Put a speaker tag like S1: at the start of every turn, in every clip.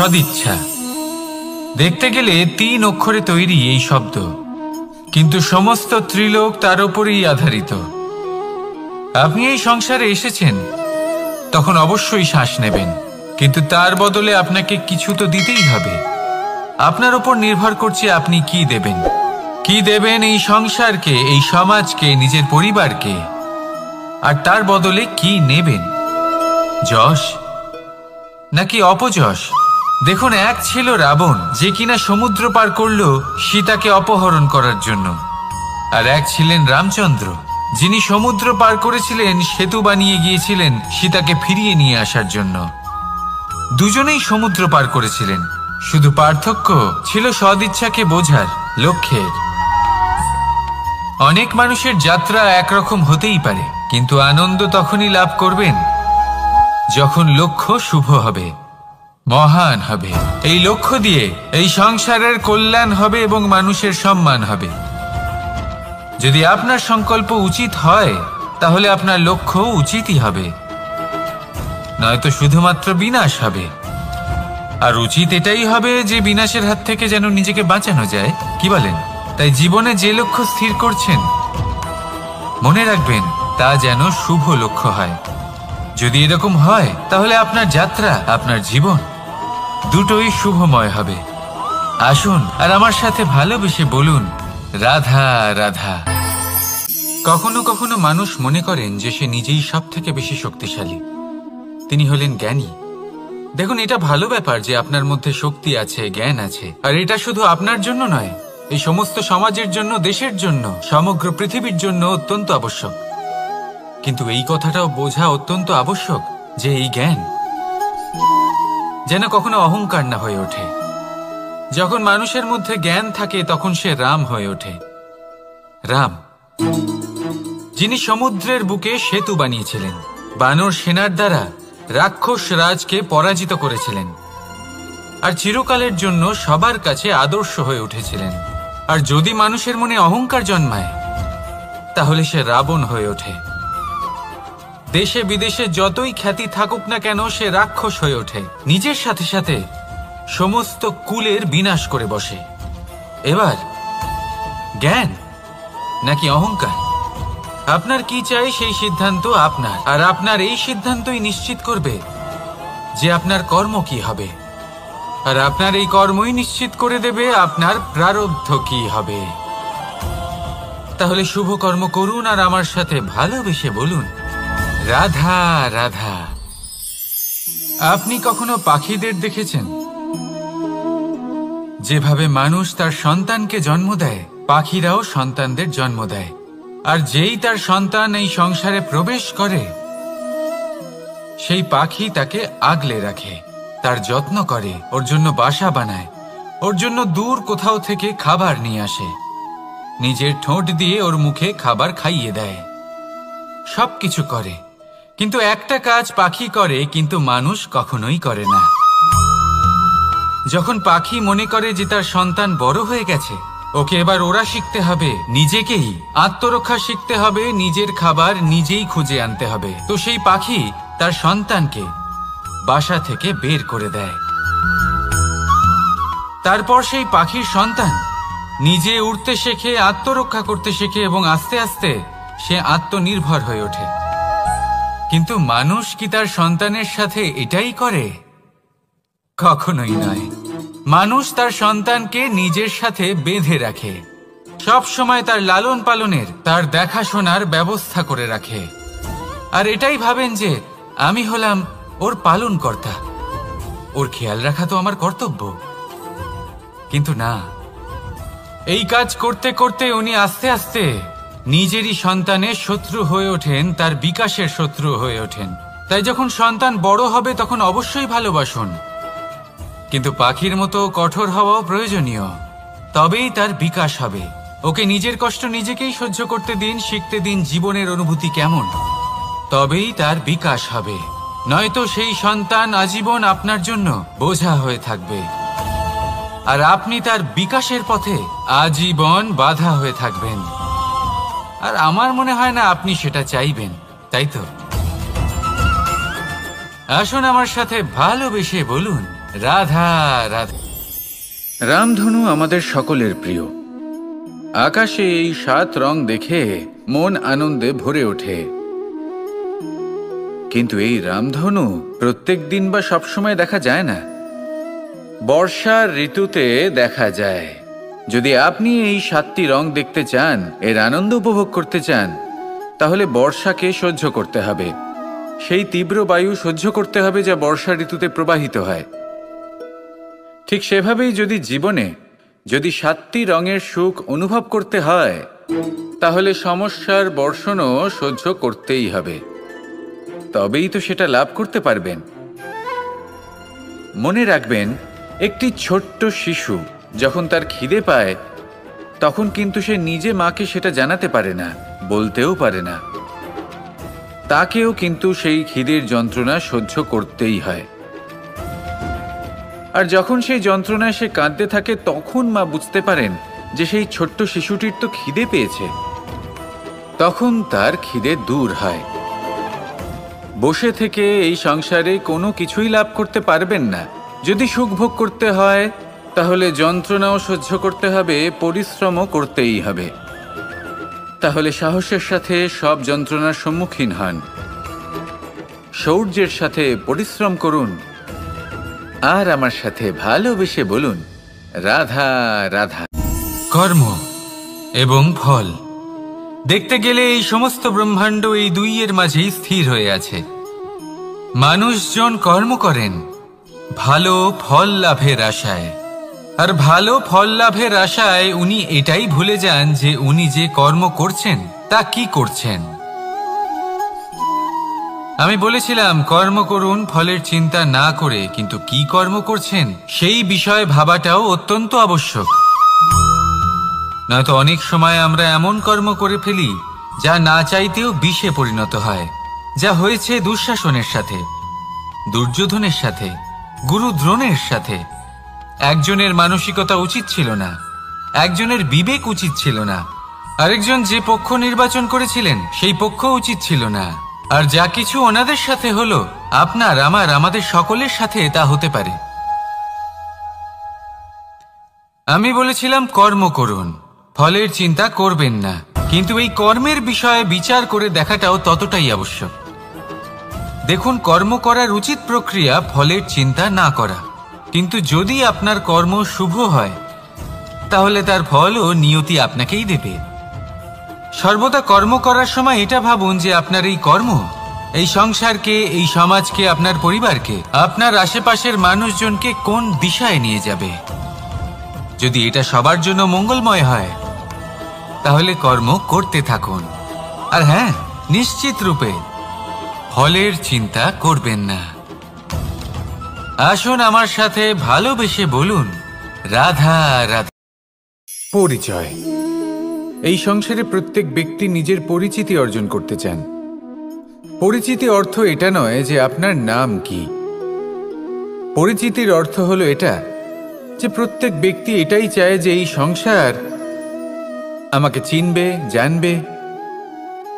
S1: সদিচ্ছা। দেখতে গেলে 3 অক্ষরে তৈরি এই শব্দ, কিন্তু সমস্ত ত্রিলোক তার উপরই আধারিত। আপনি এই সংসারে এসেছেন, তখন অবশ্যই শ্বাস নেবেন, কিন্তু তার বদলে আপনাকে কিছু তো দিতেই হবে। আপনার উপর নির্ভর করছে আপনি কি দেবেন। কি দেবেন এই সংসারকে, এই সমাজকে, নিজের পরিবারকে, আর তার বদলে কি নেবেন? যশ নাকি অপযশ? দেখুন, এক ছিল রাবণ, যে কিনা সমুদ্র পার করল সীতাকে অপহরণ করার জন্য, আর এক ছিলেন রামচন্দ্র, যিনি সমুদ্র পার করেছিলেন, সেতু বানিয়ে গিয়েছিলেন সীতাকে ফিরিয়ে নিয়ে আসার জন্য। দুজনেই সমুদ্র পার করেছিলেন, শুধু পার্থক্য ছিল সদিচ্ছাকে বোঝার, লক্ষ্যের। অনেক মানুষের যাত্রা একরকম হতেই পারে, কিন্তু আনন্দ তখনই লাভ করবেন যখন লক্ষ্য শুভ হবে, মহান হবে। এই লক্ষ্য দিয়ে এই সংসারের কল্যাণ হবে এবং মানুষের সম্মান হবে। যদি আপনার সংকল্প উচিত হয়, তাহলে আপনার লক্ষ্য উচিতই হবে, নয়তো শুধুমাত্র বিনাশ হবে। আর উচিত এটাই হবে যে বিনাশের হাত থেকে যেন নিজেকে বাঁচানো যায়, কি বলেন? তাই জীবনে যে লক্ষ্য স্থির করছেন, মনে রাখবেন তা যেন শুভ লক্ষ্য হয়। যদি এরকম হয়, তাহলে আপনার যাত্রা, আপনার জীবন দুটোই শুভময় হবে। আসুন আর আমার সাথে ভালোবেসে বলুন, রাধা রাধা। কখনো কখনো মানুষ মনে করেন যে সে নিজেই সব থেকে বেশি শক্তিশালী, তিনি হলেন জ্ঞানী। দেখুন, এটা ভালো ব্যাপার যে আপনার মধ্যে শক্তি আছে, জ্ঞান আছে, আর এটা শুধু আপনার জন্য নয়, এই সমস্ত সমাজের জন্য, দেশের জন্য, সমগ্র পৃথিবীর জন্য অত্যন্ত আবশ্যক। কিন্তু এই কথাটাও বোঝা অত্যন্ত আবশ্যক যে এই জ্ঞান যেন কখনো অহংকার না হয়ে ওঠে। যখন মানুষের মধ্যে জ্ঞান থাকে, তখন সে রাম হয়ে ওঠে। রাম, যিনি সমুদ্রের বুকে সেতু বানিয়েছিলেন, বানর সেনার দ্বারা রাক্ষস রাজকে পরাজিত করেছিলেন, আর চিরকালের জন্য সবার কাছে আদর্শ হয়ে উঠেছিলেন। আর যদি মানুষের মনে অহংকার জন্মায়, তাহলে সে রাবণ হয়ে ওঠে। দেশে বিদেশে যতই খ্যাতি থাকুক না কেন, সে রাক্ষস হয়ে ওঠে, নিজের সাথে সাথে সমস্ত কুলের বিনাশ করে বসে। এবার জ্ঞান নাকি অহংকার? আপনার কি চাই সেই সিদ্ধান্ত আপনার, আর আপনার এই সিদ্ধান্তই নিশ্চিত করবে যে আপনার কর্ম কি হবে, আর আপনার এই কর্মই নিশ্চিত করে দেবে আপনার প্রারব্ধ কি হবে। তাহলে শুভ কর্ম করুন আর আমার সাথে ভালোবেসে বলুন, রাধা রাধা। আপনি কখনো পাখিদের দেখেছেন? যেভাবে মানুষ তার সন্তানকে জন্ম দেয়, পাখিরাও সন্তানদের জন্ম দেয়। আর যেই তার সন্তান এই সংসারে প্রবেশ করে, সেই পাখি তাকে আগলে রাখে, তার যত্ন করে, ওর জন্য বাসা বানায়, ওর জন্য দূর কোথাও থেকে খাবার নিয়ে আসে, নিজের ঠোঁট দিয়ে ওর মুখে খাবার খাইয়ে দেয়, সবকিছু করে। কিন্তু একটা কাজ পাখি করে, কিন্তু মানুষ কখনোই করে না। যখন পাখি মনে করে যে তার সন্তান বড় হয়ে গেছে, ওকে এবার ওরা শিখতে হবে, নিজেকেই আত্মরক্ষা শিখতে হবে, নিজের খাবার নিজেই খুঁজে আনতে হবে, তো সেই পাখি তার সন্তানকে বাসা থেকে বের করে দেয়। তারপর সেই পাখির সন্তান নিজে উড়তে শেখে, আত্মরক্ষা করতে শেখে, এবং আস্তে আস্তে সে আত্মনির্ভর হয়ে ওঠে। কিন্তু মানুষ কি তার সন্তানের সাথে এটাই করে? কখনোই নয়। মানুষ তার সন্তানকে নিজের সাথে বেঁধে রাখে, সব সময় তার লালন পালনের, তার দেখাশোনার ব্যবস্থা করে রাখে, আর এটাই ভাবেন যে আমি হলাম ওর পালন কর্তা, ওর খেয়াল রাখা তো আমার কর্তব্য। কিন্তু না, এই কাজ করতে করতে উনি আস্তে আস্তে নিজেরই সন্তানের শত্রু হয়ে ওঠেন, তার বিকাশের শত্রু হয়ে ওঠেন। তাই যখন সন্তান বড় হবে, তখন অবশ্যই ভালোবাসুন, কিন্তু পাখির মতো কঠোর হওয়াও প্রয়োজনীয়, তবেই তার বিকাশ হবে। ওকে নিজের কষ্ট নিজেকেই সহ্য করতে দিন, শিখতে দিন জীবনের অনুভূতি কেমন, তবেই তার বিকাশ হবে। নয়তো সেই সন্তান আজীবন আপনার জন্য বোঝা হয়ে থাকবে, আর আপনি তার বিকাশের পথে আজীবন বাধা হয়ে থাকবেন। আর আমার মনে হয় না আপনি সেটা চাইবেন, তাই তো? আসুন আমার সাথে ভালোবেসে বলুন, রাধা রাধা। রামধনু আমাদের সকলের প্রিয়। আকাশে এই 7 রং দেখে মন আনন্দে ভরে ওঠে। কিন্তু এই রামধনু প্রত্যেক দিন বা সবসময় দেখা যায় না। বর্ষার ঋতুতে দেখা যায়। যদি আপনি এই 7টি রং দেখতে চান, এর আনন্দ উপভোগ করতে চান, তাহলে বর্ষাকে সহ্য করতে হবে। সেই তীব্র বায়ু সহ্য করতে হবে যা বর্ষা ঋতুতে প্রবাহিত হয়। ঠিক সেভাবেই যদি জীবনে 7টি রঙের সুখ অনুভব করতে হয়, তাহলে সমস্যার বর্ষণও সহ্য করতেই হবে। তবেই তো সেটা লাভ করতে পারবেন। মনে রাখবেন, একটি ছোট্ট শিশু যখন তার খিদে পায়, তখন কিন্তু সে নিজে মাকে সেটা জানাতে পারে না, বলতেও পারে না। তাকেও কিন্তু সেই খিদের যন্ত্রণা সহ্য করতেই হয়। আর যখন সেই যন্ত্রণায় সে কাঁদতে থাকে, তখন মা বুঝতে পারেন যে সেই ছোট্ট শিশুটির তো খিদে পেয়েছে। তখন তার খিদে দূর হয়। বসে থেকে এই সংসারে কোনো কিছুই লাভ করতে পারবেন না। যদি সুখ ভোগ করতে হয়, তাহলে যন্ত্রণাও সহ্য করতে হবে, পরিশ্রমও করতেই হবে। তাহলে সাহসের সাথে সব যন্ত্রণার সম্মুখীন হন, শৌর্যের সাথে পরিশ্রম করুন, আর আমার সাথে ভালোবেসে বলুন, রাধা রাধা। কর্ম এবং ফল দেখতে গেলে এই সমস্ত ব্রহ্মাণ্ড এই দুইয়ের মাঝেই স্থির হয়ে আছে। মানুষজন কর্ম করেন ভালো ফল লাভের আশায়, আর ভালো ফল লাভের আশায় উনি এটাই ভুলে যান যে উনি যে কর্ম করছেন তা কি করছেন। আমি বলেছিলাম কর্ম করুন ফলের চিন্তা না করে, কিন্তু কি কর্ম করছেন সেই বিষয়ে ভাবাটাও অত্যন্ত আবশ্যক। নয়তো অনেক সময় আমরা এমন কর্ম করে ফেলি যা না চাইতেও বিষে পরিণত হয়। যা হয়েছে দুঃশাসনের সাথে, দুর্যোধনের সাথে, গুরু দ্রোণের সাথে। একজনের মানসিকতা উচিত ছিল না, একজনের বিবেক উচিত ছিল না, আরেকজন যে পক্ষ নির্বাচন করেছিলেন সেই পক্ষ উচিত ছিল না। আর যা কিছু ওনাদের সাথে হলো, আপনার আমার আমাদের সকলের সাথে তা হতে পারে। আমি বলেছিলাম কর্ম করুন, ফলের চিন্তা করবেন না, কিন্তু এই কর্মের বিষয়ে বিচার করে দেখাটাও ততটাই আবশ্যক। দেখুন, কর্ম করার উচিত প্রক্রিয়া ফলের চিন্তা না করা। কিন্তু যদি আপনার কর্ম শুভ হয়, তাহলে তার ফলও নিয়তি আপনাকেই দেবে। সর্বদা কর্ম করার সময় এটা ভাবুন যে আপনার এই কর্ম এই সংসারকে, এই সমাজকে, আপনার পরিবারকে, আপনার আশেপাশের মানুষজনকে কোন দিশায় নিয়ে যাবে। যদি এটা সবার জন্য মঙ্গলময় হয়, তাহলে কর্ম করতে থাকুন। আর হ্যাঁ, নিশ্চিত রূপে ফলের চিন্তা করবেন না। আসুন আমার সাথে ভালোবেসে বলুন, রাধা রাধা। পরিচয়। এই সংসারে প্রত্যেক ব্যক্তি নিজের পরিচিতি অর্জন করতে চান। পরিচিতি অর্থ এটা নয় যে আপনার নাম কি। পরিচিতির অর্থ হলো এটা যে প্রত্যেক ব্যক্তি এটাই চায় যে এই সংসার আমাকে চিনবে, জানবে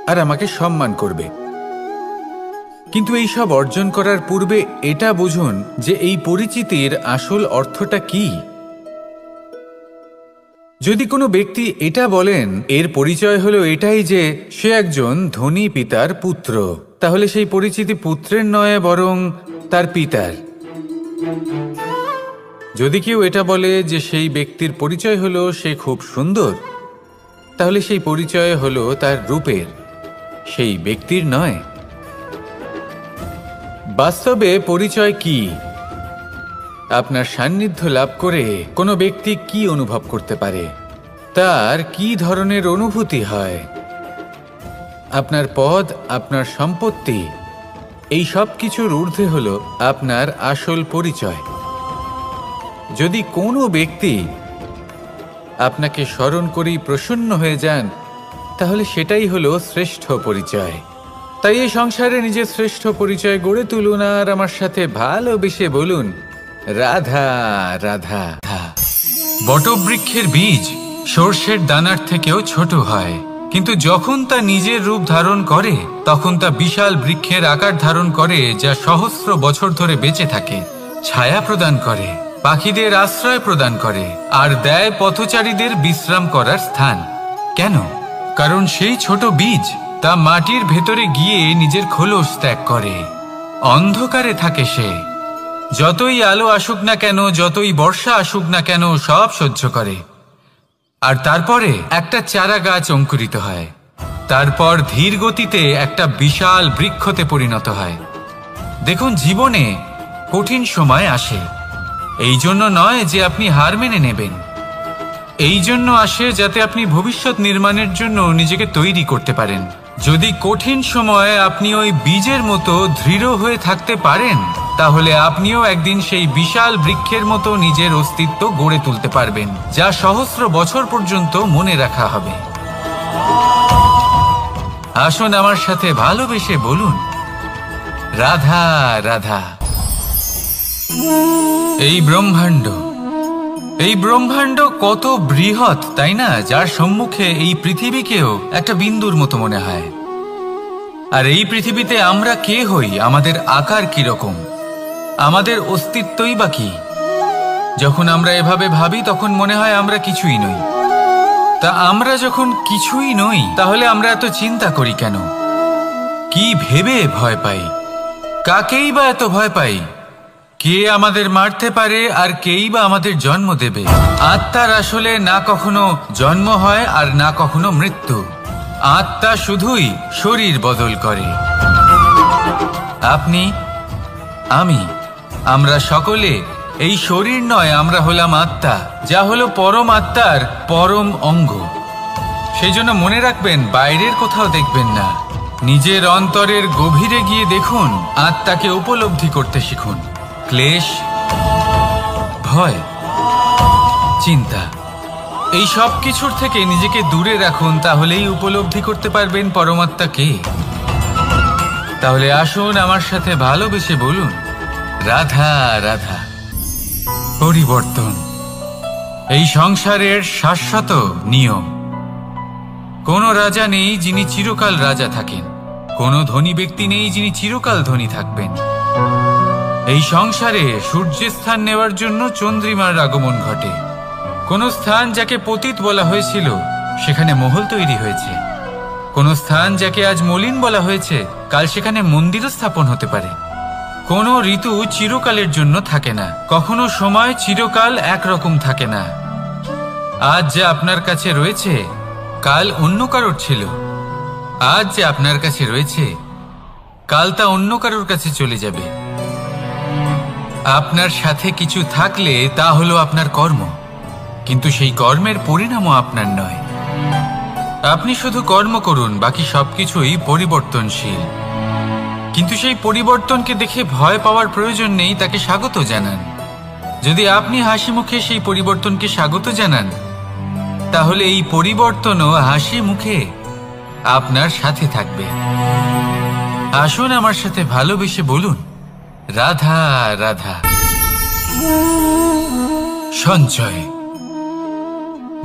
S1: আর আমাকে সম্মান করবে। কিন্তু এই সব অর্জন করার পূর্বে এটা বুঝুন যে এই পরিচিতির আসল অর্থটা কি। যদি কোনো ব্যক্তি এটা বলেন এর পরিচয় হলো এটাই যে সে একজন ধনী পিতার পুত্র, তাহলে সেই পরিচিতি পুত্রের নয় বরং তার পিতার। যদি কেউ এটা বলে যে সেই ব্যক্তির পরিচয় হলো সে খুব সুন্দর, তাহলে সেই পরিচয় হলো তার রূপের, সেই ব্যক্তির নয়। বাস্তবে পরিচয় কি? আপনার সান্নিধ্য লাভ করে কোনো ব্যক্তি কি অনুভব করতে পারে, তার কি ধরনের অনুভূতি হয়। আপনার পদ, আপনার সম্পত্তি, এই সব কিছুর ঊর্ধ্বে হলো আপনার আসল পরিচয়। যদি কোনো ব্যক্তি আপনাকে স্মরণ করেই প্রসন্ন হয়ে যান, তাহলে সেটাই হলো শ্রেষ্ঠ পরিচয়। তাই এই সংসারে নিজের শ্রেষ্ঠ পরিচয় গড়ে তুলুন আর আমার সাথে ভালোবেসে বলুন, রাধা রাধা। বটবৃক্ষের বীজ সর্ষের দানার থেকেও ছোট হয়, কিন্তু যখন তা নিজের রূপ ধারণ করে তখন তা বিশাল বৃক্ষের আকার ধারণ করে, যা সহস্র বছর ধরে বেঁচে থাকে। ছায়া প্রদান করে, পাখিদের আশ্রয় প্রদান করে, আর দেয় পথচারীদের বিশ্রাম করার স্থান। কেন? কারণ সেই ছোট বীজ তা মাটির ভেতরে গিয়ে নিজের খোলস ত্যাগ করে। অন্ধকারে থাকে সে, যতই আলো আসুক না কেন, যতই বর্ষা আসুক না কেন, সব সহ্য করে। আর তারপরে একটা চারা গাছ অঙ্কুরিত হয়, তারপর ধীর গতিতে একটা বিশাল বৃক্ষতে পরিণত হয়। দেখুন, জীবনে কঠিন সময় আসে, এই জন্য নয় যে আপনি হার মেনে নেবেন, এই জন্য আসে যাতে আপনি ভবিষ্যৎ নির্মাণের জন্য নিজেকে তৈরি করতে পারেন। যদি কঠিন সময়ে আপনি ওই বীজের মতো দৃঢ় হয়ে থাকতে পারেন, তাহলে আপনিও একদিন সেই বিশাল বৃক্ষের মতো নিজের অস্তিত্ব গড়ে তুলতে পারবেন, যা সহস্র বছর পর্যন্ত মনে রাখা হবে। আসুন আমার সাথে ভালোবেসে বলুন, রাধা রাধা। এই ব্রহ্মাণ্ড কত বৃহৎ, তাই না? যার সম্মুখে এই পৃথিবীকেও একটা বিন্দুর মতো মনে হয়। আর এই পৃথিবীতে আমরা কে হই, আমাদের আকার কিরকম, আমাদের অস্তিত্বই বা কি? যখন আমরা এভাবে ভাবি তখন মনে হয় আমরা কিছুই নই। তা আমরা যখন কিছুই নই, তাহলে আমরা এত চিন্তা করি কেন? কি ভেবে ভয় পাই? কাকেই বা এত ভয় পাই? কে আমাদের মারতে পারে আর কেই বা আমাদের জন্ম দেবে? আত্মার আসলে না কখনো জন্ম হয় আর না কখনো মৃত্যু। আত্মা শুধুই শরীর বদল করে। আপনি, আমি, আমরা সকলে এই শরীর নয়, আমরা হলাম আত্মা, যা হলো পরম আত্মার পরম অঙ্গ। সেই জন্য মনে রাখবেন, বাইরের কোথাও দেখবেন না, নিজের অন্তরের গভীরে গিয়ে দেখুন, আত্মাকে উপলব্ধি করতে শিখুন। ক্লেশ, ভয়, চিন্তা, এই সব কিছুর থেকে নিজেকে দূরে রাখুন, তাহলেই উপলব্ধি করতে পারবেন পরমাত্মাকে। তাহলে আসুন আমার সাথে ভালোবেসে বলুন, রাধা রাধা। পরিবর্তন এই সংসারের শাশ্বত নিয়ম। কোনো রাজা নেই যিনি চিরকাল রাজা থাকেন, কোনো ধনী ব্যক্তি নেই যিনি চিরকাল ধনী থাকবেন। এই সংসারে সূর্যের স্থান নেওয়ার জন্য চন্দ্রিমার আগমন ঘটে। কোন স্থান যাকে পতিত বলা হয়েছিল, সেখানে মহল তৈরি হয়েছে। কোন স্থান যাকে আজ মলিন বলা হয়েছে, কাল সেখানে মন্দিরও স্থাপন হতে পারে। কোনো ঋতু চিরকালের জন্য থাকে না, কখনো সময় চিরকাল একরকম থাকে না। আজ যে আপনার কাছে রয়েছে, কাল অন্য কারোর ছিল। আজ যে আপনার কাছে রয়েছে, কাল তা অন্য কারোর কাছে চলে যাবে। আপনার সাথে কিছু থাকলে তা হলো আপনার কর্ম, কিন্তু সেই কর্মের পরিণামও আপনার নয়। আপনি শুধু কর্ম করুন, বাকি সবকিছুই পরিবর্তনশীল। কিন্তু সেই পরিবর্তনকে দেখে ভয় পাওয়ার প্রয়োজন নেই, তাকে স্বাগত জানান। যদি আপনি হাসি মুখে সেই পরিবর্তনকে স্বাগত জানান, তাহলে এই পরিবর্তনও হাসি মুখে আপনার সাথে থাকবে। আসুন আমার সাথে ভালোবেসে বলুন, রাধা রাধা। সঞ্চয়।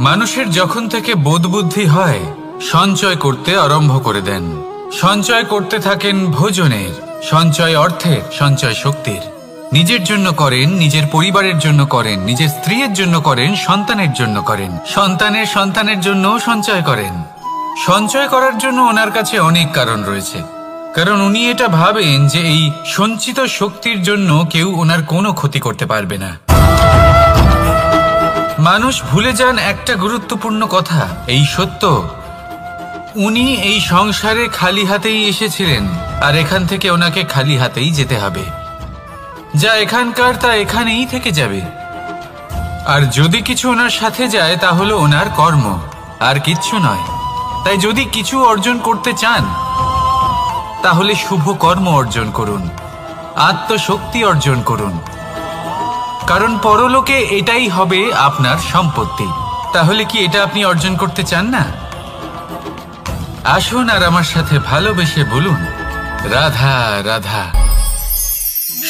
S1: মানুষের যখন থেকে বোধবুদ্ধি হয়, সঞ্চয় করতে আরম্ভ করে দেন। সঞ্চয় করতে থাকেন ভোজনের, সঞ্চয় অর্থের, সঞ্চয় শক্তির। নিজের জন্য করেন, নিজের পরিবারের জন্য করেন, নিজের স্ত্রীর জন্য করেন, সন্তানের জন্য করেন, সন্তানের সন্তানের জন্য সঞ্চয় করেন। সঞ্চয় করার জন্য ওনার কাছে অনেক কারণ রয়েছে, কারণ উনি এটা ভাবেন যে এই সঞ্চিত শক্তির জন্য কেউ ওনার কোনো ক্ষতি করতে পারবে না। মানুষ ভুলে যান একটা গুরুত্বপূর্ণ কথা, এই সত্য, উনি এই সংসারে খালি হাতেই এসেছিলেন, আর এখান থেকে ওনাকে খালি হাতেই যেতে হবে। যা এখানকার তা এখানেই থেকে যাবে। আর যদি কিছু ওনার সাথে যায়, তা হলো ওনার কর্ম, আর কিচ্ছু নয়। তাই যদি কিছু অর্জন করতে চান, তাহলে শুভ কর্ম অর্জন করুন, আত্মশক্তি অর্জন করুন, কারণ পরলোকে এটাই হবে আপনার সম্পত্তি। তাহলে কি এটা আপনি অর্জন করতে চান না? আসুন আর আমার সাথে ভালোবেসে বলুন, রাধা রাধা।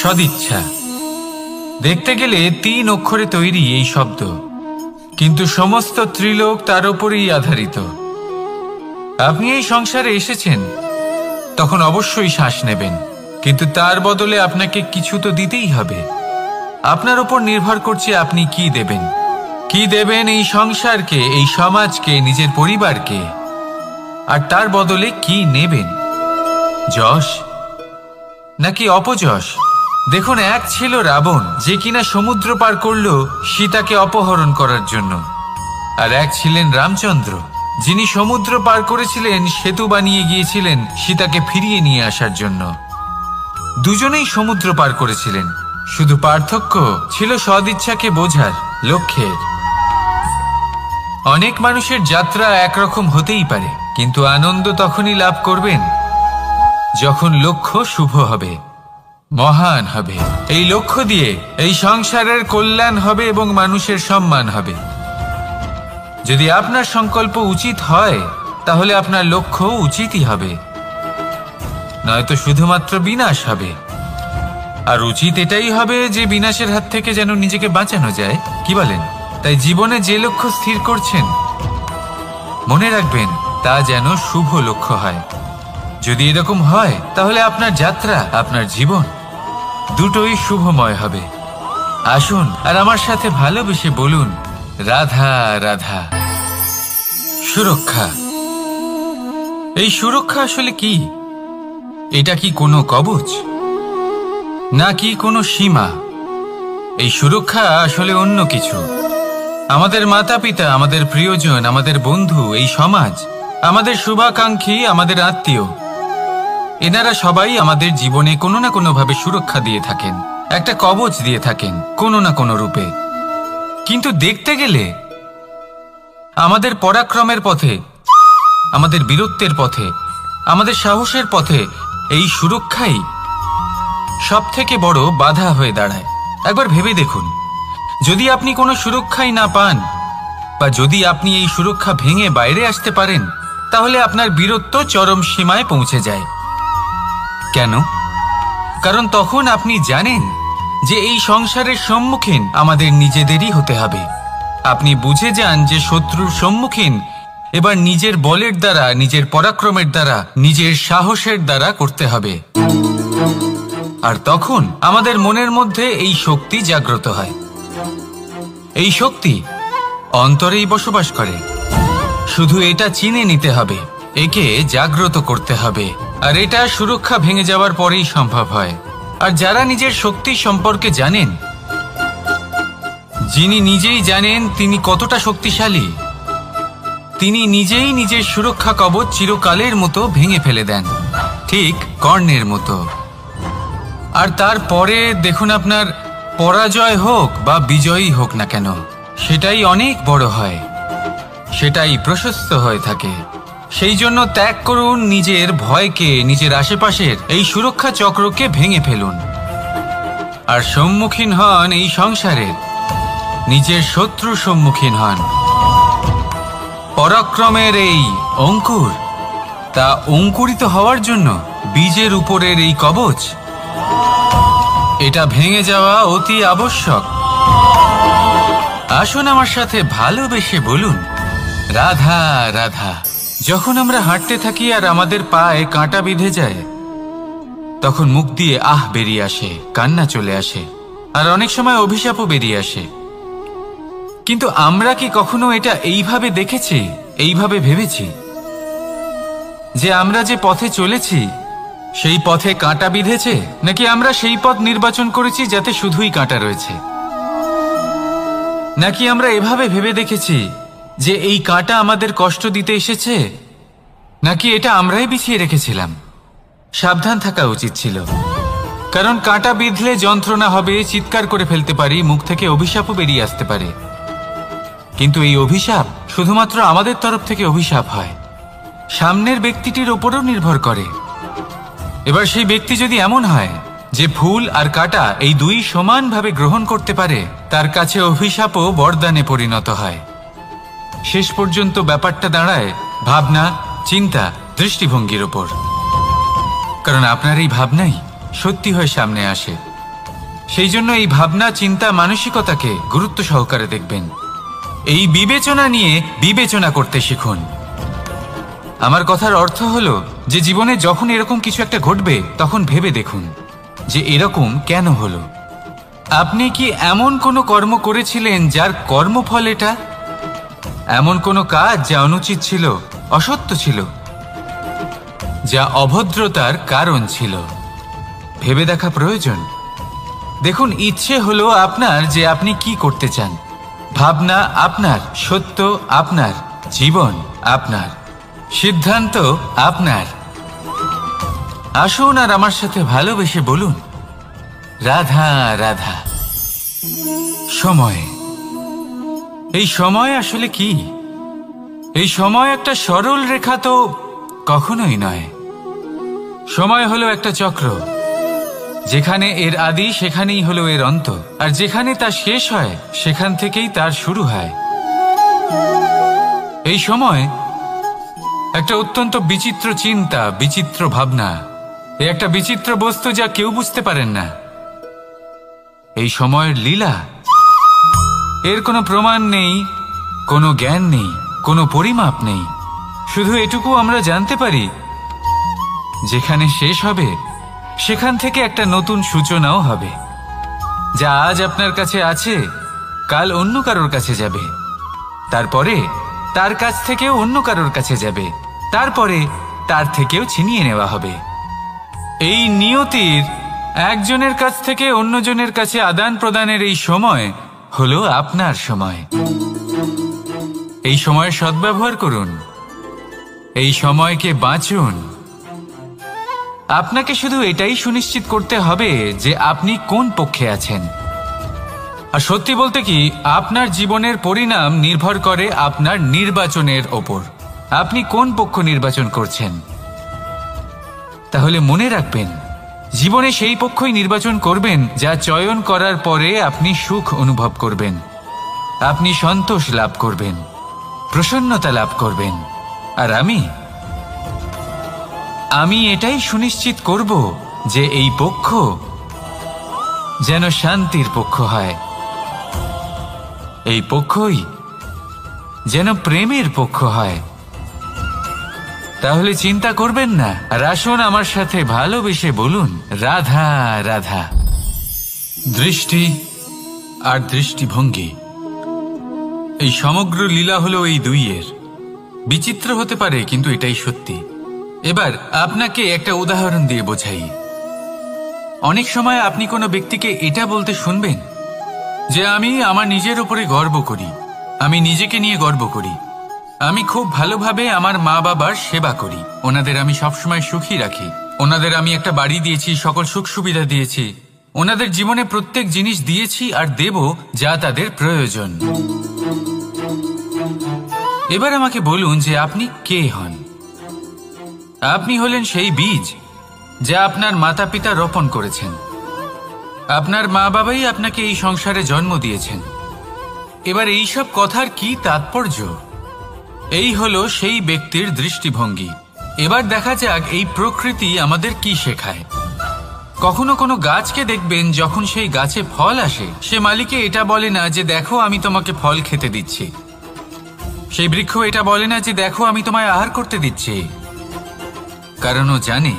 S1: সদিচ্ছা। দেখতে গেলে 3 অক্ষরে তৈরি এই শব্দ, কিন্তু সমস্ত ত্রিলোক তার উপরেই আধারিত। আপনি এই সংসারে এসেছেন, তখন অবশ্যই শ্বাস নেবেন, কিন্তু তার বদলে আপনাকে কিছু তো দিতেই হবে। আপনার উপর নির্ভর করছে আপনি কি দেবেন। কি দেবেন এই সংসারকে, এই সমাজকে, নিজের পরিবারকে, আর তার বদলে কি নেবেন? যশ নাকি অপযশ? দেখুন, এক ছিল রাবণ, যে কিনা সমুদ্র পার করল সীতাকে অপহরণ করার জন্য, আর এক ছিলেন রামচন্দ্র, যিনি সমুদ্র পার করেছিলেন, সেতু বানিয়ে গিয়েছিলেন সীতাকে ফিরিয়ে নিয়ে আসার জন্য। দুজনেই সমুদ্র পার করেছিলেন, শুধু পার্থক্য ছিল সদিচ্ছাকে বোঝার, লক্ষ্যের। অনেক মানুষের যাত্রা একরকম হতেই পারে, কিন্তু আনন্দ তখনই লাভ করবেন যখন লক্ষ্য শুভ হবে, মহান হবে। এই লক্ষ্য দিয়ে এই সংসারের কল্যাণ হবে এবং মানুষের সম্মান হবে। যদি আপনার সংকল্প উচিত হয়, তাহলে আপনার লক্ষ্য উচিতই হবে, নয়তো শুধুমাত্র বিনাশ হবে। আর উচিত এটাই হবে যে বিনাশের হাত থেকে যেন নিজেকে বাঁচানো যায়, কি বলেন? তাই জীবনে যে লক্ষ্য স্থির করছেন, মনে রাখবেন তা যেন শুভ লক্ষ্য হয়। যদি এরকম হয়, তাহলে আপনার যাত্রা, আপনার জীবন দুটোই শুভময় হবে। আসুন আর আমার সাথে ভালোবেসে বলুন, রাধা রাধা। সুরক্ষা। এই সুরক্ষা আসলে কি? এটা কি কোনো কবচ, নাকি কোনো সীমা? এই সুরক্ষা আসলে অন্য কিছু। আমাদের মাতা পিতা, আমাদের প্রিয়জন, আমাদের বন্ধু, এই সমাজ, আমাদের শুভাকাঙ্ক্ষী, আমাদের আত্মীয়, এনারা সবাই আমাদের জীবনে কোনো না কোনোভাবে সুরক্ষা দিয়ে থাকেন, একটা কবচ দিয়ে থাকেন কোনো না কোনো রূপে। কিন্তু দেখতে গেলে আমাদের পরাক্রমের পথে, আমাদের বীরত্বের পথে, আমাদের সাহসের পথে এই সুরক্ষাই সব থেকে বড় বাধা হয়ে দাঁড়ায়। একবার ভেবে দেখুন, যদি আপনি কোনো সুরক্ষাই না পান, বা যদি আপনি এই সুরক্ষা ভেঙে বাইরে আসতে পারেন, তাহলে আপনার বীরত্ব চরম সীমায় পৌঁছে যায়। কেন? কারণ তখন আপনি জানেন যে এই সংসারের সম্মুখীন আমাদের নিজেদেরই হতে হবে। আপনি বুঝে যান যে শত্রুর সম্মুখীন এবার নিজের বলের দ্বারা, নিজের পরাক্রমের দ্বারা, নিজের সাহসের দ্বারা করতে হবে। আর তখন আমাদের মনের মধ্যে এই শক্তি জাগ্রত হয়। এই শক্তি অন্তরেই বসবাস করে, শুধু এটা চিনে নিতে হবে, একে জাগ্রত করতে হবে। আর এটা সুরক্ষা ভেঙে যাওয়ার পরেই সম্ভব হয়। আর যারা নিজের শক্তি সম্পর্কে জানেন, যিনি নিজেই জানেন তিনি কতটা শক্তিশালী, তিনি নিজেই নিজের সুরক্ষা কবচ চিরকালের মতো ভেঙে ফেলে দেন, ঠিক কর্ণের মতো। আর তারপরে দেখুন, আপনার পরাজয় হোক বা বিজয়ী হোক না কেন, সেটাই অনেক বড় হয়, সেটাই প্রশস্ত হয়ে থাকে। সেই জন্য ত্যাগ করুন নিজের ভয়কে, নিজের আশেপাশের এই সুরক্ষা চক্রকে ভেঙে ফেলুন, আর সম্মুখীন হন এই সংসারের নিজের শত্রু সম্মুখীন হন। পরাক্রমের এই অঙ্কুর, তা অঙ্কুরিত হওয়ার জন্য বীজের উপরের এই কবচ, এটা ভেঙে যাওয়া অতি আবশ্যক। আসুন আমার সাথে ভালোবেসে বলুন, রাধা রাধা। যখন আমরা হাঁটতে থাকি আর আমাদের পায়ে কাঁটা বিঁধে যায়, তখন মুখ দিয়ে আহ বেরিয়ে আসে, কান্না চলে আসে, আর অনেক সময় অভিশাপও বেরিয়ে আসে। কিন্তু আমরা কি কখনো এটা এইভাবে দেখেছি, এইভাবে ভেবেছি যে আমরা যে পথে চলেছি সেই পথে কাঁটা বিঁধেছে, নাকি আমরা সেই পথ নির্বাচন করেছি যাতে শুধুই কাঁটা রয়েছে? নাকি আমরা এভাবে ভেবে দেখেছি যে এই কাঁটা আমাদের কষ্ট দিতে এসেছে, নাকি এটা আমরাই বিছিয়ে রেখেছিলাম? সাবধান থাকা উচিত ছিল, কারণ কাঁটা বিঁধলে যন্ত্রণা হবে, চিৎকার করে ফেলতে পারি, মুখ থেকে অভিশাপও বেরিয়ে আসতে পারে। কিন্তু এই অভিশাপ শুধুমাত্র আমাদের তরফ থেকে অভিশাপ হয়, সামনের ব্যক্তিটির ওপরও নির্ভর করে। এবার সেই ব্যক্তি যদি এমন হয় যে ফুল আর কাঁটা এই দুই সমানভাবে গ্রহণ করতে পারে, তার কাছে অভিশাপও বরদানে পরিণত হয়। শেষ পর্যন্ত ব্যাপারটা দাঁড়ায় ভাবনা, চিন্তা, দৃষ্টিভঙ্গির ওপর। কারণ আপনার এই ভাবনাই সত্যি হয়ে সামনে আসে। সেই জন্য এই ভাবনা, চিন্তা, মানসিকতাকে গুরুত্ব সহকারে দেখবেন। এই বিবেচনা নিয়ে বিবেচনা করতে শিখুন। আমার কথার অর্থ হলো যে জীবনে যখন এরকম কিছু একটা ঘটবে, তখন ভেবে দেখুন যে এরকম কেন হলো, আপনি কি এমন কোনো কর্ম করেছিলেন যার কর্মফল এটা? এমন কোনো কাজ যা অনুচিত ছিল, অসত্য ছিল, যা অভদ্রতার কারণ ছিল? ভেবে দেখা প্রয়োজন। দেখুন, ইচ্ছে হলো আপনার যে আপনি কি করতে চান। ভাবনা আপনার, সত্য আপনার, জীবন আপনার, সিদ্ধান্ত আপনার। আসুন আর আমার সাথে ভালোবেসে বলুন, রাধা রাধা। সময়, এই সময় আসলে কি? এই সময় একটা সরল রেখা তো কখনোই নয়। সময় হলো একটা চক্র, যেখানে এর আদি সেখানেই হলো এর অন্ত, আর যেখানে তা শেষ হয় সেখান থেকেই তার শুরু হয়। এই সময় একটা অত্যন্ত বিচিত্র চিন্তা, বিচিত্র ভাবনা, একটা বিচিত্র বস্তু যা কেউ বুঝতে পারেন না। এই সময়ের লীলা, এর কোনো প্রমাণ নেই, কোনো জ্ঞান নেই, কোনো পরিমাপ নেই। শুধু এটুকু আমরা জানতে পারি, যেখানে শেষ হবে সেখান থেকে একটা নতুন সূচনাও হবে। যা আজ আপনার কাছে আছে কাল অন্য কারোর কাছে যাবে, তারপরে তার কাছ থেকেও অন্য কারোর কাছে যাবে, তারপরে তার থেকেও ছিনিয়ে নেওয়া হবে। এই নিয়তির একজনের কাছ থেকে অন্যজনের কাছে আদান প্রদানের এই সময় হলো আপনার সময়। এই সময়ের সদ্ব্যবহার করুন, এই সময়কে বাঁচুন। আপনাকে শুধু এটাই সুনিশ্চিত করতে হবে যে আপনি কোন পক্ষে আছেন। আর সত্যি বলতে কি, আপনার জীবনের পরিণাম নির্ভর করে আপনার নির্বাচনের ওপর। আপনি কোন পক্ষ নির্বাচন করছেন। তাহলে মনে রাখবেন, জীবনে সেই পক্ষই নির্বাচন করবেন যা চয়ন করার পরে আপনি সুখ অনুভব করবেন, আপনি সন্তোষ লাভ করবেন, প্রসন্নতা লাভ করবেন। আর আমি এটাই সুনিশ্চিত করব যে এই পক্ষ যেন শান্তির পক্ষ হয়, এই পক্ষই যেন প্রেমের পক্ষ হয়। তাহলে চিন্তা করবেন না, আর আসুন আমার সাথে ভালোবেসে বলুন, রাধা রাধা। দৃষ্টি আর দৃষ্টিভঙ্গি, এই সমগ্র লীলা হলো এই দুইয়ের। বিচিত্র হতে পারে, কিন্তু এটাই সত্যি। এবার আপনাকে একটা উদাহরণ দিয়ে বোঝাই। অনেক সময় আপনি কোনো ব্যক্তিকে এটা বলতে শুনবেন যে আমি আমার নিজের উপরে গর্ব করি, আমি নিজেকে নিয়ে গর্ব করি, আমি খুব ভালোভাবে আমার মা বাবার সেবা করি, ওনাদের আমি সবসময় সুখী রাখি, ওনাদের আমি একটা বাড়ি দিয়েছি, সকল সুখ সুবিধা দিয়েছি, ওনাদের জীবনে প্রত্যেক জিনিস দিয়েছি আর দেব যা তাদের প্রয়োজন। এবার আমাকে বলুন যে আপনি কে হন। আপনি হলেন সেই বীজ যা আপনার মাতা পিতা রোপণ করেছেন। আপনার মা বাবাই আপনাকে এই সংসারে জন্ম দিয়েছেন। এবার এইসব কথার কি তাৎপর্য? এই হলো সেই ব্যক্তির দৃষ্টিভঙ্গি। এবার দেখা যাক এই প্রকৃতি আমাদের কি শেখায়। কখনো কোনো গাছকে দেখবেন, যখন সেই গাছে ফল আসে, সে মালিকে এটা বলে না যে দেখো আমি তোমাকে ফল খেতে দিচ্ছি। সেই বৃক্ষ এটা বলে না যে দেখো আমি তোমায় আহার করতে দিচ্ছি, কারণ ও জানে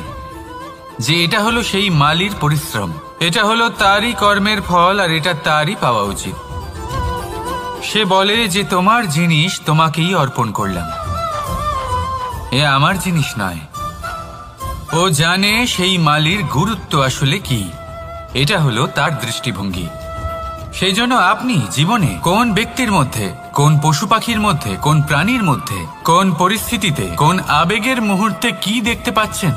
S1: যে এটা হলো সেই মালির পরিশ্রম, এটা হলো তারই কর্মের ফল, আর এটা তারই পাওয়া উচিত। সে বলে যে তোমার জিনিস তোমাকেই অর্পণ করলাম, এ আমার জিনিস নয়। ও জানে সেই মালির গুরুত্ব আসলে কি। এটা হলো তার দৃষ্টিভঙ্গি। সেই জন্য আপনি জীবনে কোন ব্যক্তির মধ্যে, কোন পশু পাখির মধ্যে, কোন প্রাণীর মধ্যে, কোন পরিস্থিতিতে, কোন আবেগের মুহূর্তে কি দেখতে পাচ্ছেন,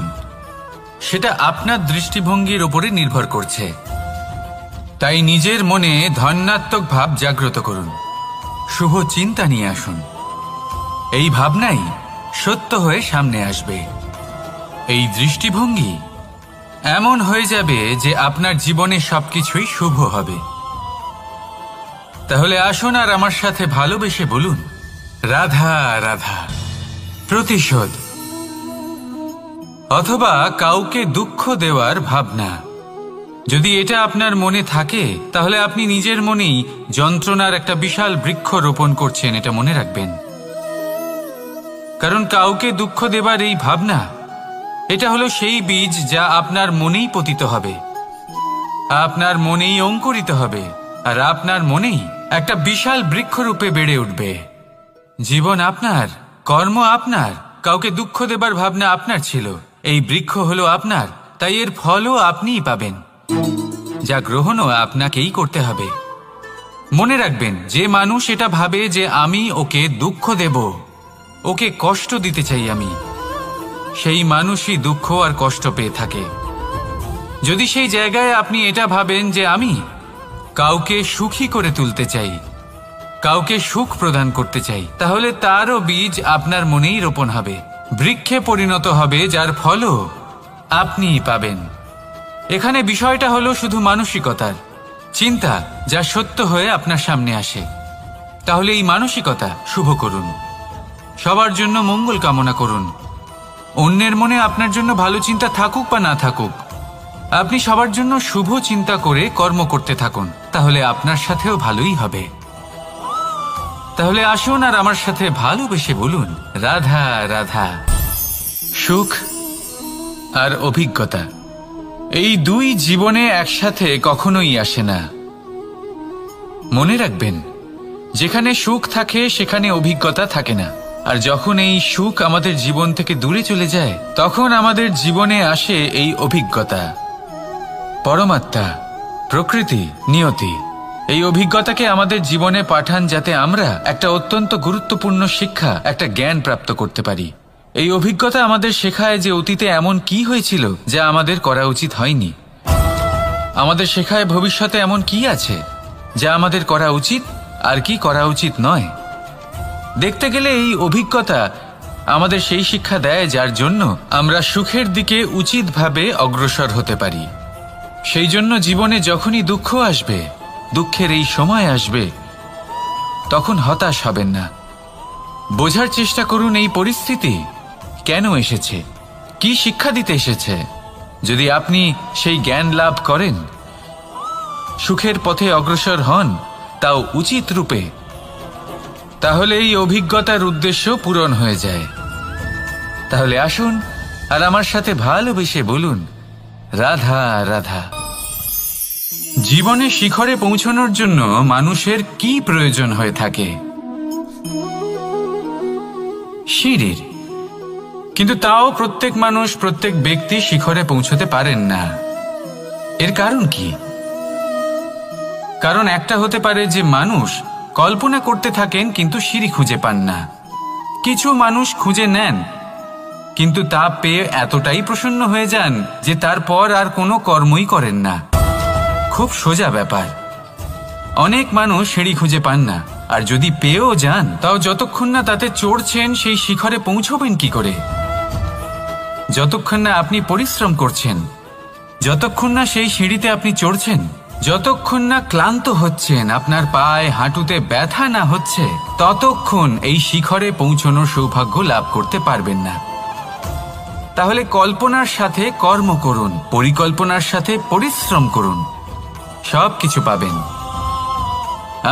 S1: সেটা আপনার দৃষ্টিভঙ্গির উপরে নির্ভর করছে। তাই নিজের মনে ধন্যাত্মক ভাব জাগ্রত করুন, শুভ চিন্তা নিয়ে আসুন। এই ভাবনাই সত্য হয়ে সামনে আসবে। এই দৃষ্টিভঙ্গি এমন হয়ে যাবে যে আপনার জীবনে সবকিছুই শুভ হবে। তাহলে আসুন আর আমার সাথে ভালোবেসে বলুন, রাধা রাধা। প্রতিশোধ অথবা কাউকে দুঃখ দেওয়ার ভাবনা, যদি এটা আপনার মনে থাকে, তাহলে আপনি নিজের মনেই যন্ত্রণার একটা বিশাল বৃক্ষ রোপণ করছেন, এটা মনে রাখবেন। কারণ কাউকে দুঃখ দেবার এই ভাবনা, এটা হলো সেই বীজ যা আপনার মনেই পতিত হবে। আপনার মনেই অঙ্কুরিত হবে, আর আপনার মনেই একটা বিশাল বৃক্ষরূপে বেড়ে উঠবে। জীবন আপনার, কর্ম আপনার, কাউকে দুঃখ দেবার ভাবনা আপনার ছিল। এই বৃক্ষ হলো আপনার, তাই এর ফলও আপনিই পাবেন, যা গ্রহণও আপনাকেই করতে হবে। মনে রাখবেন, যে মানুষ এটা ভাবে যে আমি ওকে দুঃখ দেব, ওকে কষ্ট দিতে চাই আমি, সেই মানুষই দুঃখ আর কষ্ট পেয়ে থাকে। যদি সেই জায়গায় আপনি এটা ভাবেন যে আমি কাউকে সুখী করে তুলতে চাই, কাউকে সুখ প্রদান করতে চাই, তাহলে তারও বীজ আপনার মনেই রোপণ হবে, বৃক্ষে পরিণত হবে, যার ফলও আপনিই পাবেন। এখানে বিষয়টা হলো শুধু মানসিকতার চিন্তা, যা সত্য হয়ে আপনার সামনে আসে। তাহলে এই মানসিকতা শুভ করুন, সবার জন্য মঙ্গল কামনা করুন। অন্যের মনে আপনার জন্য ভালো চিন্তা থাকুক বা না থাকুক, আপনি সবার জন্য শুভ চিন্তা করে কর্ম করতে থাকুন, তাহলে আপনার সাথেও ভালোই হবে। তাহলে আসুন আর আমার সাথে ভালোবেসে বলুন, রাধা রাধা। সুখ আর অভিজ্ঞতা, এই দুই জীবনে একসাথে কখনোই আসে না। মনে রাখবেন, যেখানে সুখ থাকে সেখানে অভিজ্ঞতা থাকে না। আর যখন এই সুখ আমাদের জীবন থেকে দূরে চলে যায়, তখন আমাদের জীবনে আসে এই অভিজ্ঞতা। পরমাত্মা, প্রকৃতি, নিয়তি এই অভিজ্ঞতাকে আমাদের জীবনে পাঠান, যাতে আমরা একটা অত্যন্ত গুরুত্বপূর্ণ শিক্ষা, একটা জ্ঞান প্রাপ্ত করতে পারি। এই অভিজ্ঞতা আমাদের শেখায় যে অতীতে এমন কি হয়েছিল যা আমাদের করা উচিত হয়নি। আমাদের শেখায় ভবিষ্যতে এমন কি আছে যা আমাদের করা উচিত আর কি করা উচিত নয়। দেখতে গেলে এই অভিজ্ঞতা আমাদের সেই শিক্ষা দেয় যার জন্য আমরা সুখের দিকে উচিতভাবে অগ্রসর হতে পারি। সেই জন্য জীবনে যখনই দুঃখ আসবে, দুঃখের এই সময় আসবে, তখন হতাশ হবেন না। বোঝার চেষ্টা করুন এই পরিস্থিতি কেন এসেছে, কি শিক্ষা দিতে এসেছে। যদি আপনি সেই জ্ঞান লাভ করেন, সুখের পথে অগ্রসর হন, তাও উচিত রূপে, তাহলে এই অভিজ্ঞতার উদ্দেশ্য পূরণ হয়ে যায়। তাহলে আসুন আর আমার সাথে ভালোবেসে বলুন, রাধা রাধা। জীবনে শিখরে পৌঁছানোর জন্য মানুষের কি প্রয়োজন হয়ে থাকে? সিঁড়ির। কিন্তু তাও প্রত্যেক মানুষ, প্রত্যেক ব্যক্তি শিখরে পৌঁছতে পারেন না। এর কারণ কি? কারণ একটা হতে পারে যে মানুষ কল্পনা করতে থাকেন কিন্তু সিঁড়ি খুঁজে পান না। কিছু মানুষ খুঁজে নেন কিন্তু তা পেয়ে এতটাই প্রসন্ন হয়ে যান যে তারপর আর কোনো কর্মই করেন না। খুব সোজা ব্যাপার। অনেক মানুষ সিঁড়ি খুঁজে পান না, আর যদি পেয়েও যান তাও যতক্ষণ না তাতে চড়ছেন সেই শিখরে পৌঁছবেন কি করে? যতক্ষণ না আপনি পরিশ্রম করছেন, যতক্ষণ না সেই সিঁড়িতে আপনি চড়ছেন, যতক্ষণ না ক্লান্ত হচ্ছেন, আপনার পায়ে হাঁটুতে ব্যথা না হচ্ছে, ততক্ষণ এই শিখরে পৌঁছানোর সৌভাগ্য লাভ করতে পারবেন না। তাহলে কল্পনার সাথে কর্ম করুন, পরিকল্পনার সাথে পরিশ্রম করুন, সব কিছু পাবেন।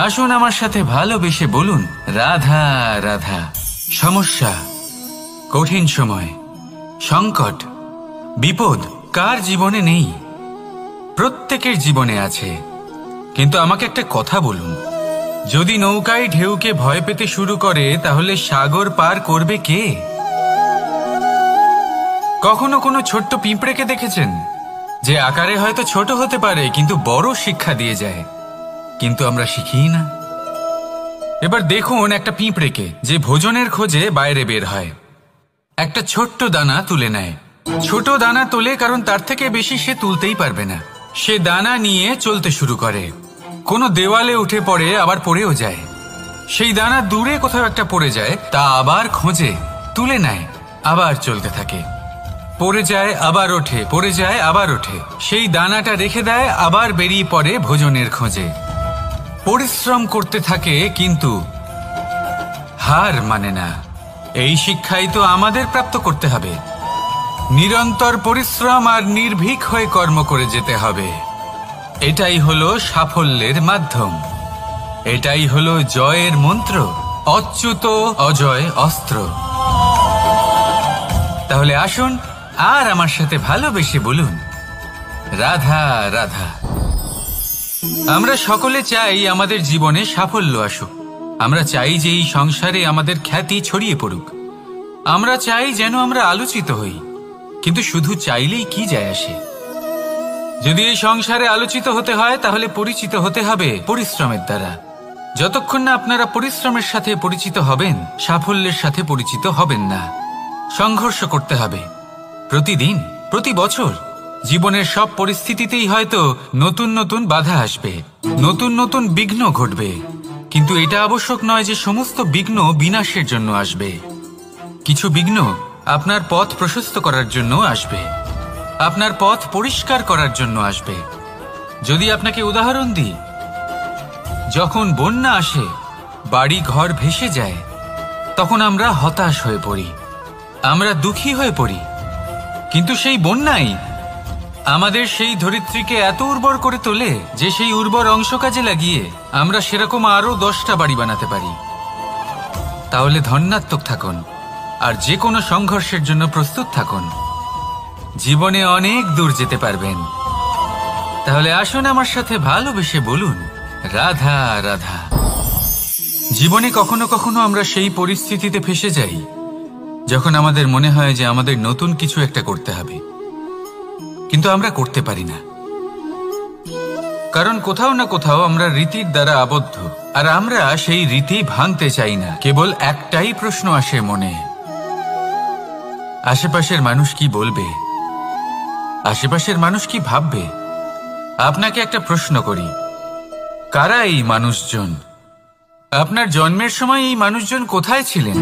S1: আসুন আমার সাথে ভালোবেসে বলুন, রাধা রাধা। সমস্যা, কঠিন সময়, সংকট, বিপদ কার জীবনে নেই? প্রত্যেকের জীবনে আছে। কিন্তু আমাকে একটা কথা বলুন, যদি নৌকায় ঢেউকে ভয় পেতে শুরু করে, তাহলে সাগর পার করবে কে? কখনো কোনো ছোট্ট পিঁপড়েকে দেখেছেন, যে আকারে হয়তো ছোট হতে পারে কিন্তু বড় শিক্ষা দিয়ে যায়? কিন্তু আমরা শিখিই না। এবার দেখুন একটা পিঁপড়েকে, যে ভোজনের খোঁজে বাইরে বের হয়, একটা ছোট্ট দানা তুলে নেয়। ছোট দানা তোলে কারণ তার থেকে বেশি সে তুলতেই পারবে না। সে দানা নিয়ে চলতে শুরু করে, কোনো দেওয়ালে উঠে পড়ে, আবার পড়েও যায়। সেই দানা দূরে কোথাও একটা পড়ে যায়, তা আবার খোঁজে, তুলে নেয়, আবার চলতে থাকে। পড়ে যায় আবার ওঠে, পড়ে যায় আবার ওঠে। সেই দানাটা রেখে দেয়, আবার বেরিয়ে পড়ে ভোজনের খোঁজে। পরিশ্রম করতে থাকে কিন্তু হার মানে না। এই শিক্ষাই তো আমাদের প্রাপ্ত করতে হবে। নিরন্তর পরিশ্রম আর নির্ভীক হয়ে কর্ম করে যেতে হবে। এটাই হলো সাফল্যের মাধ্যম, এটাই হলো জয়ের মন্ত্র, অচ্যুত অজয় অস্ত্র। তাহলে আসুন আর আমার সাথে ভালোবেসে বলুন, রাধা রাধা। আমরা সকলে চাই আমাদের জীবনে সাফল্য আসুক। আমরা চাই যে এই সংসারে আমাদের খ্যাতি ছড়িয়ে পড়ুক। আমরা চাই যেন আমরা আলোচিত হই। কিন্তু শুধু চাইলেই কি যায় আসে? যদি এই সংসারে আলোচিত হতে হয় তাহলে পরিচিত হতে হবে পরিশ্রমের দ্বারা। যতক্ষণ না আপনারা পরিশ্রমের সাথে পরিচিত হবেন, সাফল্যের সাথে পরিচিত হবেন না। সংঘর্ষ করতে হবে প্রতিদিন, প্রতি বছর। জীবনের সব পরিস্থিতিতেই হয়তো নতুন নতুন বাধা আসবে, নতুন নতুন বিঘ্ন ঘটবে। কিন্তু এটা আবশ্যক নয় যে সমস্ত বিঘ্ন বিনাশের জন্য আসবে। কিছু বিঘ্ন আপনার পথ প্রশস্ত করার জন্য আসবে, আপনার পথ পরিষ্কার করার জন্য আসবে। যদি আপনাকে উদাহরণ দিই, যখন বন্যা আসে, বাড়ি ঘর ভেসে যায়, তখন আমরা হতাশ হয়ে পড়ি, আমরা দুঃখী হয়ে পড়ি। কিন্তু সেই বন্যাই আমাদের সেই ধরিত্রীকে এত উর্বর করে তোলে যে সেই উর্বর অংশ কাজে লাগিয়ে আমরা সেরকম আরো 10টা বাড়ি বানাতে পারি। তাহলে ধন্যাত্মক থাকুন আর যে কোনো সংঘর্ষের জন্য প্রস্তুত থাকুন। জীবনে অনেক দূর যেতে পারবেন। তাহলে আসুন আমার সাথে ভালোবেসে বলুন, রাধা রাধা। জীবনে কখনো কখনো আমরা সেই পরিস্থিতিতে ফেসে যাই যখন আমাদের মনে হয় যে আমাদের নতুন কিছু একটা করতে হবে, কিন্তু আমরা করতে পারি না। কারণ কোথাও না কোথাও আমরা রীতির দ্বারা আবদ্ধ, আর আমরা সেই রীতি ভাঙতে চাই না। কেবল একটাই প্রশ্ন আসে মনে, আশেপাশের মানুষ কি বলবে, আশেপাশের মানুষ কি ভাববে। আপনাকে একটা প্রশ্ন করি, কারা এই মানুষজন? আপনার জন্মের সময় এই মানুষজন কোথায় ছিলেন?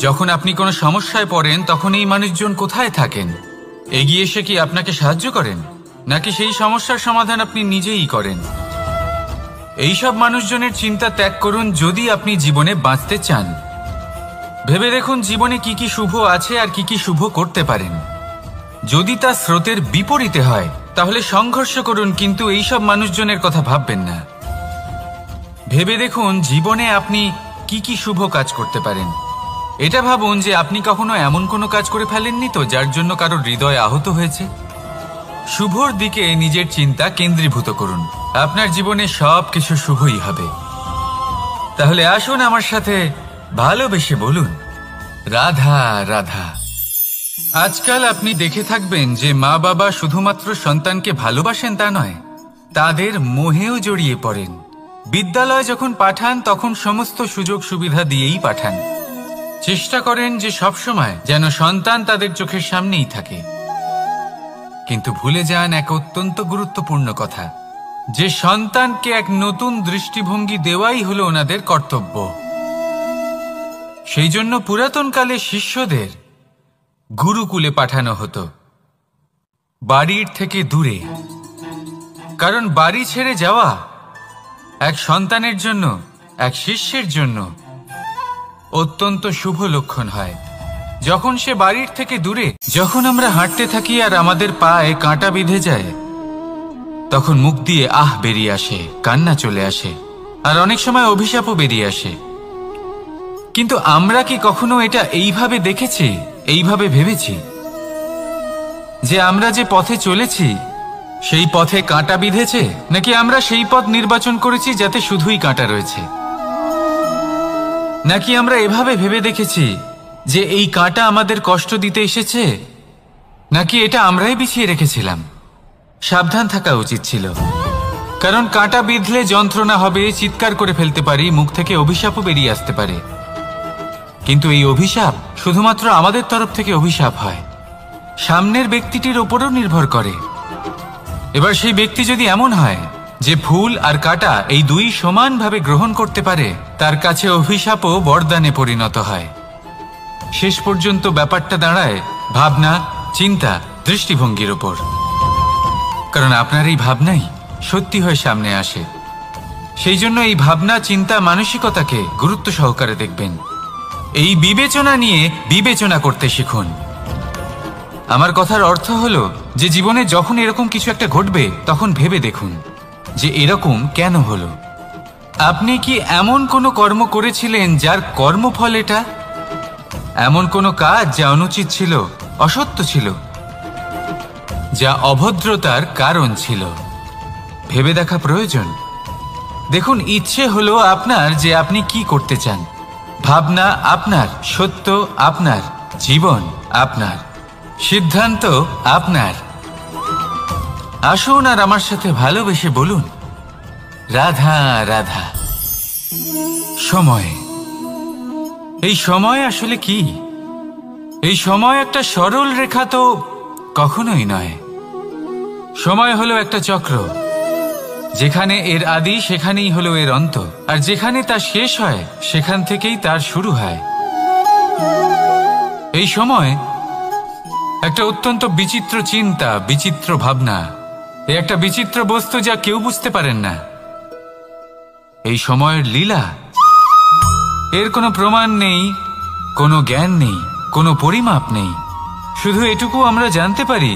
S1: যখন আপনি কোনো সমস্যায় পড়েন তখন এই মানুষজন কোথায় থাকেন? এগিয়ে এসে কি আপনাকে সাহায্য করেন, নাকি সেই সমস্যার সমাধান আপনি নিজেই করেন? এইসব মানুষজনের চিন্তা ত্যাগ করুন যদি আপনি জীবনে বাঁচতে চান। ভেবে দেখুন জীবনে কি কি শুভ আছে আর কি কি শুভ করতে পারেন। যদি তা স্রোতের বিপরীতে হয় তাহলে সংঘর্ষ করুন, কিন্তু এইসব মানুষজনের কথা ভাববেন না। ভেবে দেখুন জীবনে আপনি কি কি শুভ কাজ করতে পারেন। এটা ভাবুন যে আপনি কখনো এমন কোনো কাজ করে ফেলেননি তো যার জন্য কারোর হৃদয় আহত হয়েছে। শুভর দিকে নিজের চিন্তা কেন্দ্রীভূত করুন, আপনার জীবনে সব কিছু শুভই হবে। তাহলে আসুন আমার সাথে ভালোবেসে বলুন, রাধা রাধা। আজকাল আপনি দেখে থাকবেন যে মা বাবা শুধুমাত্র সন্তানকে ভালোবাসেন তা নয়, তাদের মোহেও জড়িয়ে পড়েন। বিদ্যালয় যখন পাঠান তখন সমস্ত সুযোগ সুবিধা দিয়েই পাঠান। চেষ্টা করেন যে সবসময় যেন সন্তান তাদের চোখের সামনেই থাকে। কিন্তু ভুলে যান এক অত্যন্ত গুরুত্বপূর্ণ কথা, যে সন্তানকে এক নতুন দৃষ্টিভঙ্গি দেওয়াই হলো ওনাদের কর্তব্য। সেই জন্য পুরাতনকালে শিষ্যদের গুরুকুলে পাঠানো হতো, বাড়ির থেকে দূরে। কারণ বাড়ি ছেড়ে যাওয়া এক সন্তানের জন্য, এক শিষ্যের জন্য অত্যন্ত শুভ লক্ষণ হয়। যখন সে বাড়ির থেকে দূরে, যখন আমরা হাঁটতে থাকি আর আমাদের পায়ে কাঁটা বিঁধে যায়, তখন মুখ দিয়ে আহ বেরিয়ে আসে, কান্না চলে আসে, আর অনেক সময় অভিশাপও বেরিয়ে আসে। কিন্তু আমরা কি কখনো এটা এইভাবে দেখেছি, এইভাবে ভেবেছি যে আমরা যে পথে চলেছি সেই পথে কাঁটা বিঁধেছে, নাকি আমরা সেই পথ নির্বাচন করেছি যাতে শুধুই কাঁটা রয়েছে? নাকি আমরা এভাবে ভেবে দেখেছি যে এই কাঁটা আমাদের কষ্ট দিতে এসেছে, নাকি এটা আমরাই বিছিয়ে রেখেছিলাম? সাবধান থাকা উচিত ছিল, কারণ কাঁটা বিঁধলে যন্ত্রণা হবে, চিৎকার করে ফেলতে পারি, মুখ থেকে অভিশাপও বেরিয়ে আসতে পারে। কিন্তু এই অভিশাপ শুধুমাত্র আমাদের তরফ থেকে অভিশাপ হয়, সামনের ব্যক্তিটির ওপরও নির্ভর করে। এবার সেই ব্যক্তি যদি এমন হয় যে ফুল আর কাঁটা এই দুই সমানভাবে গ্রহণ করতে পারে, তার কাছে অভিশাপও বরদানে পরিণত হয়। শেষ পর্যন্ত ব্যাপারটা দাঁড়ায় ভাবনা, চিন্তা, দৃষ্টিভঙ্গির ওপর। কারণ আপনার এই ভাবনাই সত্যি হয়ে সামনে আসে। সেই জন্য এই ভাবনা, চিন্তা, মানসিকতাকে গুরুত্ব সহকারে দেখবেন। এই বিবেচনা নিয়ে বিবেচনা করতে শিখুন। আমার কথার অর্থ হলো যে জীবনে যখন এরকম কিছু একটা ঘটবে তখন ভেবে দেখুন যে এরকম কেন হলো। আপনি কি এমন কোনো কর্ম করেছিলেন যার কর্মফল এটা? এমন কোনো কাজ যা অনুচিত ছিল, অসত্য ছিল, যা অভদ্রতার কারণ ছিল? ভেবে দেখা প্রয়োজন। দেখুন, ইচ্ছে হলো আপনার যে আপনি কি করতে চান, ভাবনা আপনার, সত্য আপনার, জীবন আপনার, সিদ্ধান্ত আপনার। আসুন আর আমার সাথে ভালোবেসে বলুন, রাধা রাধা। সময়, এই সময় আসলে কি? এই সময় একটা সরল রেখা তো কখনোই নয়। সময় হলো একটা চক্র, যেখানে এর আদি সেখানেই হলো এর অন্ত, আর যেখানে তা শেষ হয় সেখান থেকেই তার শুরু হয়। এই সময় একটা অত্যন্ত বিচিত্র চিন্তা, বিচিত্র ভাবনা, একটা বিচিত্র বস্তু যা কেউ বুঝতে পারেন না। এই সময়ের লীলা, এর কোনো প্রমাণ নেই, কোনো জ্ঞান নেই, কোনো পরিমাপ নেই। শুধু এটুকু আমরা জানতে পারি,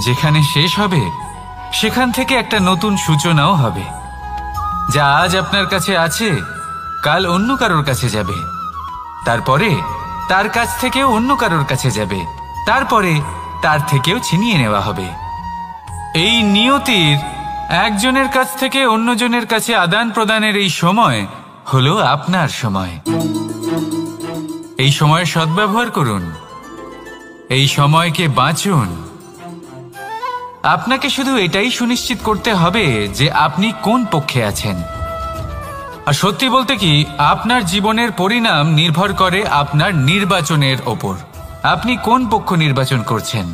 S1: যেখানে শেষ হবে সেখান থেকে একটা নতুন সূচনাও হবে। যা আজ আপনার কাছে আছে কাল অন্য কারোর কাছে যাবে, তারপরে তার কাছ থেকেও অন্য কারোর কাছে যাবে, তারপরে তার থেকেও ছিনিয়ে নেওয়া হবে। এই নিয়তির একজনের কাছ থেকে অন্যজনের কাছে আদান প্রদানের এই সময় হলো আপনার সময়। এই সময়ের সদ্ব্যবহার করুন, এই সময়কে বাঁচুন। আপনাকে শুধু এটাই সুনিশ্চিত করতে হবে যে আপনি কোন পক্ষে আছেন। আর সত্যি বলতে কি, আপনার জীবনের পরিণাম নির্ভর করে আপনার নির্বাচনের ওপর। আপনি কোন পক্ষ নির্বাচন করছেন।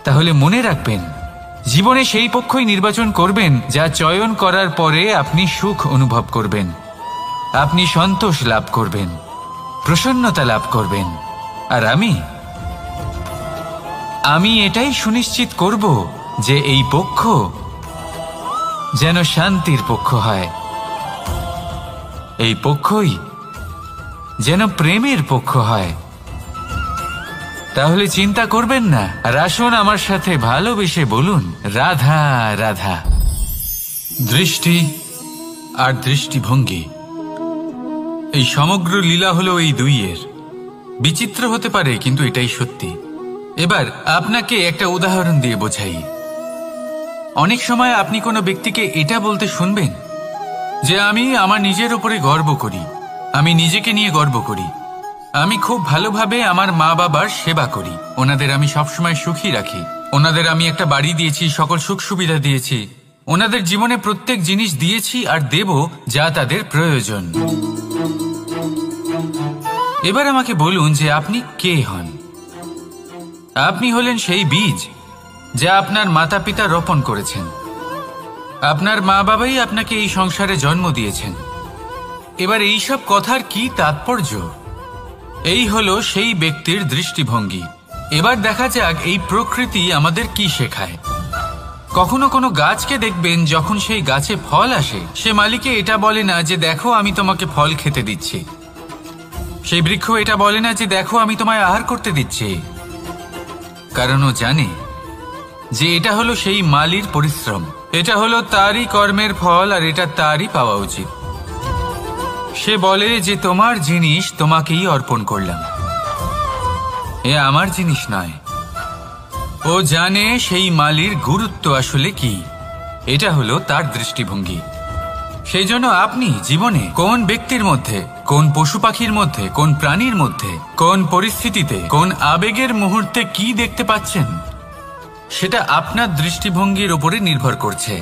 S1: তাহলে মনে রাখবেন, জীবনে সেই পক্ষই নির্বাচন করবেন যা চয়ন করার পরে আপনি সুখ অনুভব করবেন, আপনি সন্তোষ লাভ করবেন, প্রসন্নতা লাভ করবেন। আর আমি এটাই সুনিশ্চিত করব যে এই পক্ষ যেন শান্তির পক্ষ হয়, এই পক্ষই যেন প্রেমের পক্ষ হয়। তাহলে চিন্তা করবেন না, আর আসুন আমার সাথে ভালোবেসে বলুন, রাধা রাধা। দৃষ্টি আর দৃষ্টিভঙ্গি, এই সমগ্র লীলা হলো এই দুইয়ের। বিচিত্র হতে পারে, কিন্তু এটাই সত্যি। এবার আপনাকে একটা উদাহরণ দিয়ে বোঝাই। অনেক সময় আপনি কোনো ব্যক্তিকে এটা বলতে শুনবেন যে আমি আমার নিজের উপরে গর্ব করি, আমি নিজেকে নিয়ে গর্ব করি, আমি খুব ভালোভাবে আমার মা বাবার সেবা করি, ওনাদের আমি সবসময় সুখী রাখি, ওনাদের আমি একটা বাড়ি দিয়েছি, সকল সুখ সুবিধা দিয়েছি, ওনাদের জীবনে প্রত্যেক জিনিস দিয়েছি আর দেব যা তাদের প্রয়োজন। এবার আমাকে বলুন যে আপনি কে হন। আপনি হলেন সেই বীজ যা আপনার মাতা পিতা রোপণ করেছেন। আপনার মা বাবাই আপনাকে এই সংসারে জন্ম দিয়েছেন। এবার এইসব কথার কি তাৎপর্য? এই হলো সেই ব্যক্তির দৃষ্টিভঙ্গি। এবার দেখা যাক এই প্রকৃতি আমাদের কি শেখায়। কখনো কোনো গাছকে দেখবেন, যখন সেই গাছে ফল আসে, সে মালিকে এটা বলে না যে দেখো আমি তোমাকে ফল খেতে দিচ্ছি। সেই বৃক্ষ এটা বলে না যে দেখো আমি তোমায় আহার করতে দিচ্ছি, কারণ ও জানে যে এটা হলো সেই মালির পরিশ্রম, এটা হলো তারই কর্মের ফল, আর এটা তারই পাওয়া উচিত। সে বলে যে তোমার জিনিস তোমাকেই অর্পণ করলাম, এ আমার জিনিস নয়। ও জানে সেই মালির গুরুত্ব আসলে কি। এটা হলো তার দৃষ্টিভঙ্গি। সেই জন্য আপনি জীবনে কোন ব্যক্তির মধ্যে, কোন পশু পাখির মধ্যে, কোন প্রাণীর মধ্যে, কোন পরিস্থিতিতে, কোন আবেগের মুহূর্তে কি দেখতে পাচ্ছেন, সেটা আপনার দৃষ্টিভঙ্গির উপরে নির্ভর করছে।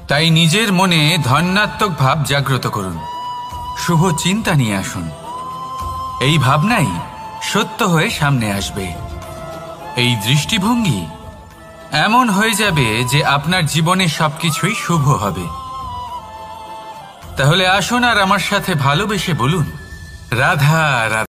S1: তাই নিজের মনে ধনাত্মক ভাব জাগ্রত করুন, শুভ চিন্তা নিয়ে আসুন। এই ভাবনাই সত্য হয়ে সামনে আসবে। এই দৃষ্টিভঙ্গি এমন হয়ে যাবে যে আপনার জীবনে সবকিছুই শুভ হবে। তাহলে আসুন আর আমার সাথে ভালোবেসে বলুন, রাধা রাধা।